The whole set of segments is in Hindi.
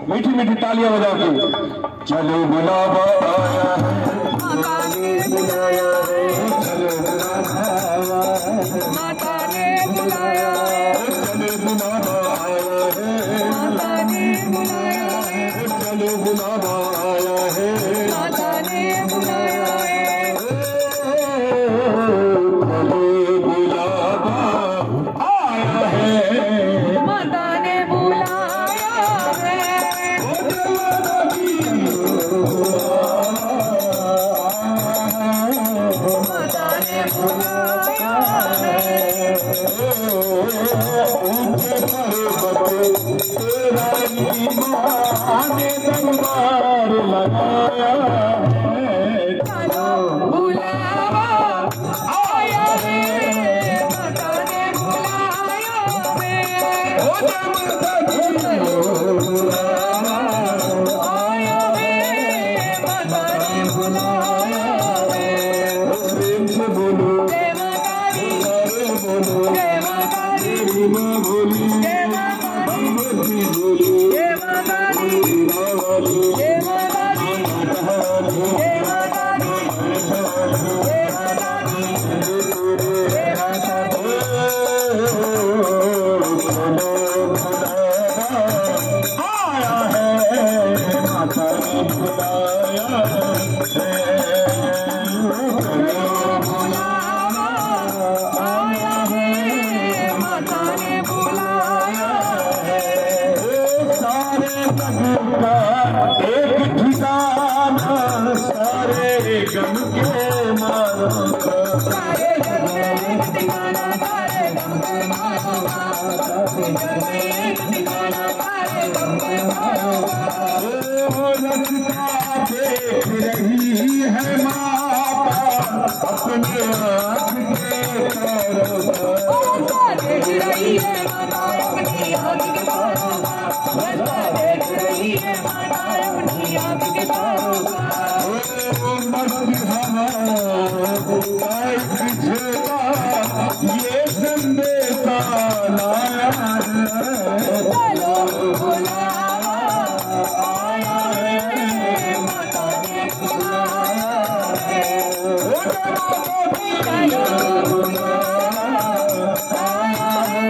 मीठी मीठी तालियां बजा के चलो बुलावा आया है, माता ने बुलाया है, चलो बुलावा आया है, माता ने बुलाया है, चलो बुलावा आया है, माता ने बुलाया है, चलो बुलावा आया है, माता ने बुलाया है, चलो बुलावा आया है, माता ने बुलाया है, माता ने बुलाया है, ऊंचे पर्वत तेरा ईमान ने दरबार लगाया है, चलो बुलावा आया है, माता ने बुलाया है, चलो बुलावा आया है, माता ने बुलाया है, प्रेम से बोलो, जय माता दी, अरे बोलो, जय माता दी, माँ बोली, जय माता दी, भगवती बोली, जय माता दी, वाली, जय माता दी, जय माता दी, जय माता दी, जय माता दी, आया है, माता ने बुलाया है, बुलावा आया है, माता ने बुलाया है, सारे जग का एक ठिकाना, सारे गम के मारो का, सारे जग में एक ठिकाना, सारे गम के मारो का, सारे जग में एक ठिकाना, सारे गम के मारो का, वो रस्ता देख रही है माता अपने आँख के तारों का, रास्ता देख रही है माता अपनी आँख के तारों का, रास्ता देख रही है माता अपनी आँख के तारों का, वो मस्त हवा झेला ये संदेशा लाया है, चलो बुलावा आया है, माता ने बुलाया है, चलो बुलावा आया है,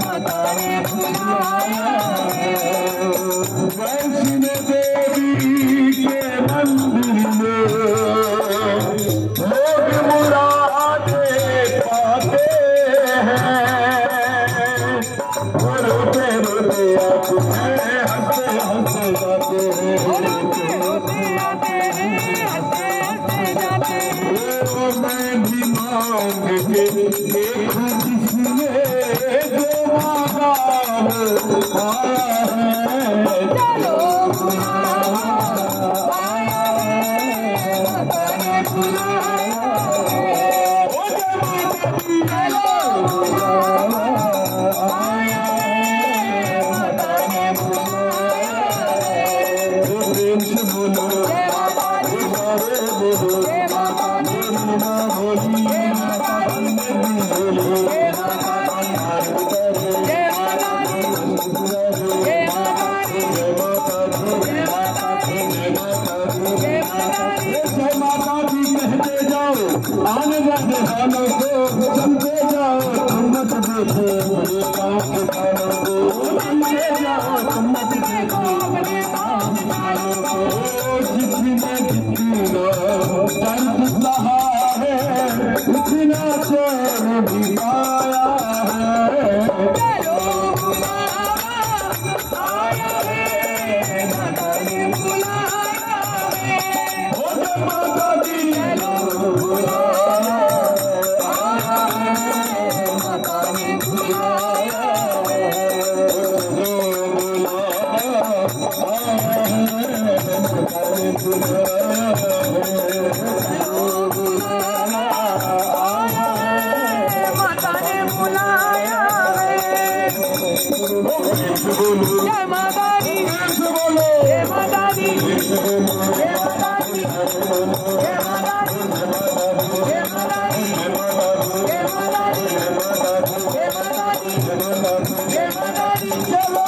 माता ने बुलाया है, वैष्णो देवी के मंदिर में लोग मुरादें पाते हैं, रोते रोते आते हैं, हंसते हंसते जाते हैं, रोते रोते आते हैं, हंसते हंसते जाते हैं, मैं भी मांग के देखूं जिसमें जो मांगा आया है, चलो बुलावा आया है, माता ने बुलाया है, चलो बुलावा आया है, माता ने बुलाया है, प्रेम से बोलो, जय माता दी, अरे बोलो, जय माता दी, माँ बोली, जय माता दी, बोलो, जय माता दी, जय माता दी, जय माता दी, जय माता दी, जय माता दी, जय माता दी, जय माता दी कहते जाओ, आने वाले हालों को चलते जाओ, तुम मत देखो मेरे काम के कानों को, चलते जाओ तुम मत देखो अपने काम वालों को, जितने जितना दर्द सहा है, उतना चैन भी पाया है, चलो बुलावा आया है, माता ने बुलाया है, माता दी चलो बुलावा आया है, माता ने बुलाया है, चलो बुलावा आया है, माता ने बुलाया है, जय माता दी, जय माता दी, जय माता दी, जय माता दी, जय माता दी, जय माता दी, जय माता दी, जय माता दी, जय माता दी, चलो